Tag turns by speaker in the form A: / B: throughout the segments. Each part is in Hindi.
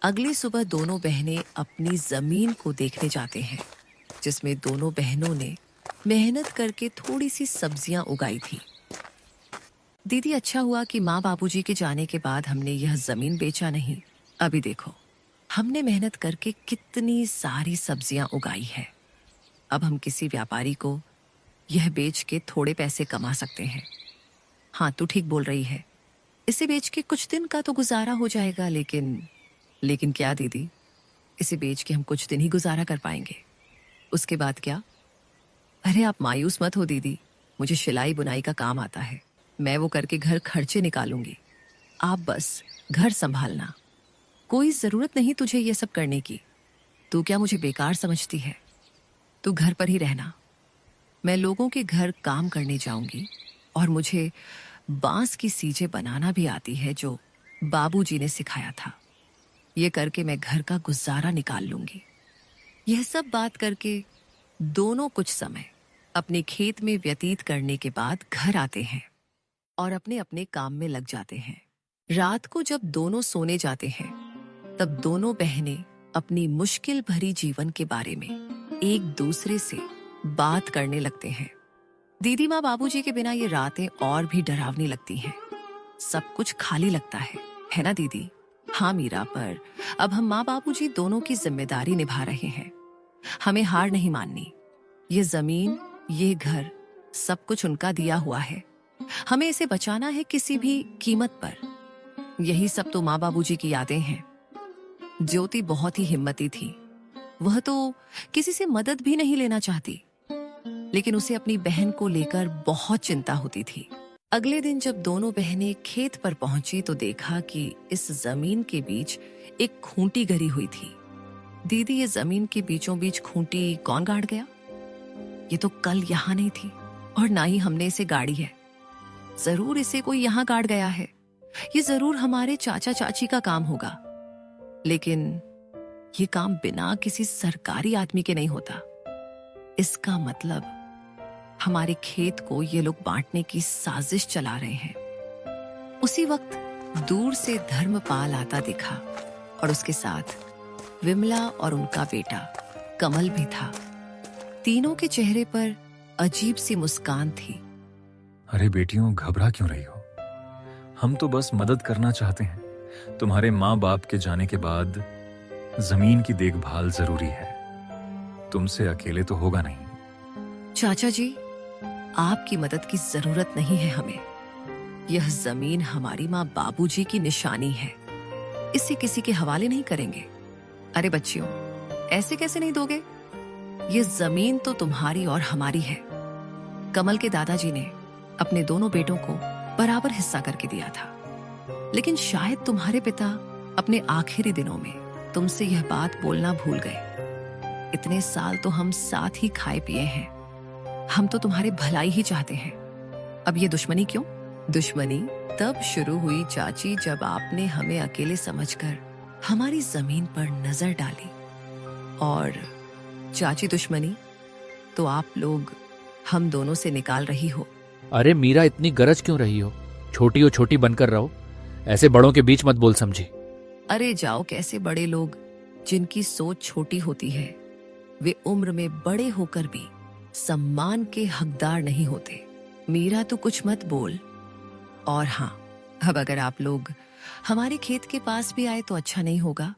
A: अगली सुबह दोनों बहनें अपनी जमीन को देखने जाते हैं, जिसमें दोनों बहनों ने मेहनत करके थोड़ी सी सब्जियां उगाई थी। दीदी, अच्छा हुआ कि माँ बाबूजी के जाने के बाद हमने यह जमीन बेचा नहीं। अभी देखो, हमने मेहनत करके कितनी सारी सब्जियां उगाई है। अब हम किसी व्यापारी को यह बेच के थोड़े पैसे कमा सकते हैं। हाँ, तू ठीक बोल रही है। इसे बेच के कुछ दिन का तो गुजारा हो जाएगा, लेकिन लेकिन क्या दीदी, इसे बेच के हम कुछ दिन ही गुजारा कर पाएंगे। उसके बाद क्या? अरे आप मायूस मत हो दीदी, मुझे सिलाई बुनाई का काम आता है। मैं वो करके घर खर्चे निकालूंगी। आप बस घर संभालना। कोई जरूरत नहीं तुझे ये सब करने की। तू क्या मुझे बेकार समझती है? तू घर पर ही रहना। मैं लोगों के घर काम करने जाऊंगी, और मुझे बांस की सीजें बनाना भी आती है, जो बाबूजी ने सिखाया था। ये करके मैं घर का गुजारा निकाल लूंगी। यह सब बात करके दोनों कुछ समय अपने खेत में व्यतीत करने के बाद घर आते हैं और अपने अपने काम में लग जाते हैं। रात को जब दोनों सोने जाते हैं, तब दोनों बहनें अपनी मुश्किल भरी जीवन के बारे में एक दूसरे से बात करने लगते हैं। दीदी, माँ बाबूजी के बिना ये रातें और भी डरावनी लगती हैं। सब कुछ खाली लगता है ना दीदी? हाँ मीरा, पर अब हम माँ बाबूजी दोनों की जिम्मेदारी निभा रहे हैं। हमें हार नहीं माननी। ये जमीन, ये घर, सब कुछ उनका दिया हुआ है। हमें इसे बचाना है किसी भी कीमत पर। यही सब तो माँ बाबूजी की यादें हैं। ज्योति बहुत ही हिम्मती थी। वह तो किसी से मदद भी नहीं लेना चाहती, लेकिन उसे अपनी बहन को लेकर बहुत चिंता होती थी। अगले दिन जब दोनों बहनें खेत पर पहुंची, तो देखा कि इस जमीन के बीच एक खूंटी गड़ी हुई थी। दीदी, ये जमीन के बीचों बीच खूंटी कौन गाड़ गया? ये तो कल यहाँ नहीं थी, और ना ही हमने इसे गाड़ी है। जरूर इसे कोई यहाँ गाड़ गया है। ये जरूर हमारे चाचा चाची का काम होगा। लेकिन ये काम बिना किसी सरकारी आदमी के नहीं होता। इसका मतलब हमारे खेत को ये लोग बांटने की साजिश चला रहे हैं। उसी वक्त दूर से धर्मपाल आता दिखा, और उसके साथ विमला और उनका बेटा कमल भी था। तीनों के चेहरे पर अजीब सी मुस्कान थी।
B: अरे बेटियों, घबरा क्यों रही हो? हम तो बस मदद करना चाहते हैं। तुम्हारे माँ बाप के जाने के बाद जमीन की देखभाल जरूरी है। तुमसे अकेले तो होगा नहीं।
A: चाचा जी, आपकी मदद की जरूरत नहीं है हमें। यह जमीन हमारी माँ बाबूजी की निशानी है। इसे किसी के हवाले नहीं करेंगे। अरे बच्चियों, ऐसे कैसे नहीं दोगे? ये जमीन तो तुम्हारी और हमारी है। कमल के दादाजी ने अपने दोनों बेटों को बराबर हिस्सा करके दिया था, लेकिन शायद तुम्हारे पिता अपने आखिरी दिनों में तुमसे यह बात बोलना भूल गए। इतने साल तो हम साथ ही खाए पिए हैं। हम तो तुम्हारे भलाई ही चाहते हैं। अब ये दुश्मनी क्यों? दुश्मनी तब शुरू हुई चाची, जब आपने हमें अकेले समझकर हमारी जमीन पर नजर डाली। और चाची, दुश्मनी तो आप लोग हम दोनों से निकाल रही हो।
C: अरे मीरा, इतनी गरज क्यों रही हो? छोटी हो छोटी बनकर रहो। ऐसे बड़ों के बीच मत बोल, समझी?
A: अरे जाओ, कैसे बड़े लोग जिनकी सोच छोटी होती है, वे उम्र में बड़े होकर भी सम्मान के हकदार नहीं होते। मीरा, तो कुछ मत बोल। और हाँ, अब अगर आप लोग हमारे खेत के पास भी आए तो अच्छा नहीं होगा।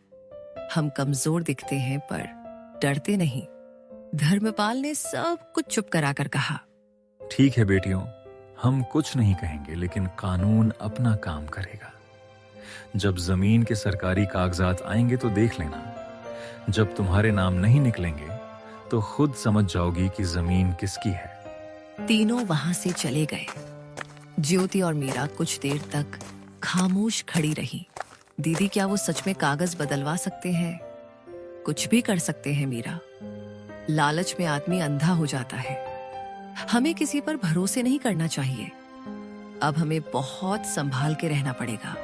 A: हम कमजोर दिखते हैं, पर डरते नहीं। धर्मपाल ने सब कुछ चुप कराकर कहा।
B: ठीक है बेटियों, हम कुछ नहीं कहेंगे, लेकिन कानून अपना काम करेगा। जब जमीन के सरकारी कागजात आएंगे तो देख लेना। जब तुम्हारे नाम नहीं निकलेंगे तो खुद समझ जाओगी कि जमीन किसकी है।
A: तीनों वहां से चले गए। ज्योति और मीरा कुछ देर तक खामोश खड़ी रही। दीदी, क्या वो सच में कागज बदलवा सकते हैं? कुछ भी कर सकते हैं मीरा। लालच में आदमी अंधा हो जाता है। हमें किसी पर भरोसे नहीं करना चाहिए। अब हमें बहुत संभाल के रहना पड़ेगा।